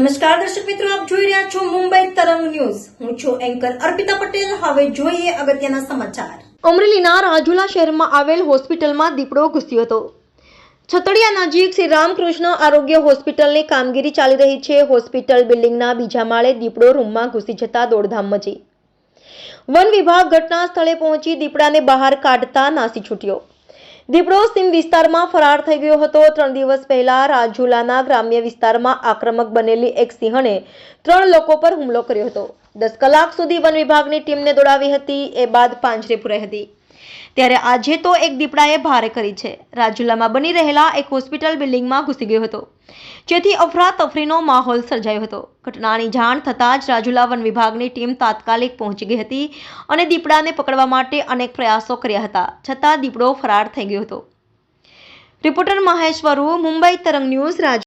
નમસ્કાર દર્શક મિત્રો, આપ જોઈ રહ્યા છો મુંબઈ તરંગ ન્યૂઝ. હું છું એન્કર અર્પિતા પટેલ. હવે જોઈએ અગત્યના સમાચાર. અમરેલીના રાજુલા શહેરમાં આવેલ હોસ્પિટલમાં દીપડો ઘૂસ્યો હતો. છતડિયા નજીક શ્રી રામકૃષ્ણ આરોગ્ય હોસ્પિટલની કામગીરી ચાલી રહી છે. હોસ્પિટલ બિલ્ડિંગના બીજા માળે દીપડો રૂમમાં ઘૂસી જતા દોડધામ મચી. વન વિભાગ ઘટના સ્થળે પહોંચી દીપડાને બહાર કાઢતા નાસી છૂટ્યો. દીપડો સીમ વિસ્તારમાં ફરાર થઈ ગયો હતો. 3 દિવસ પહેલા રાજુલાના ગ્રામ્ય વિસ્તારમાં આક્રમક બનેલી એક સિંહણે 3 લોકો પર હુમલો કર્યો હતો. 10 કલાક સુધી વન વિભાગની ટીમને દોડાવી હતી. એ બાદ પાંજરે પુરાઈ હતી. ત્યારે આજે તો એક દીપડાએ ભારે કરી છે. રાજુલામાં બની રહેલા એક હોસ્પિટલ બિલ્ડિંગમાં ઘૂસી ગયો હતો, જેથી અફરાતફરીનો માહોલ સર્જાયો હતો. ઘટનાની જાણ થતાં જ રાજુલા વન વિભાગની ટીમ તાત્કાલિક પહોંચી ગઈ હતી અને દીપડાને પકડવા માટે અનેક પ્રયાસો કર્યા હતા, છતાં દીપડો ફરાર થઈ ગયો હતો. રિપોર્ટર મહેશ વરુ, મુંબઈ તરંગ ન્યૂઝ, રાજુલા.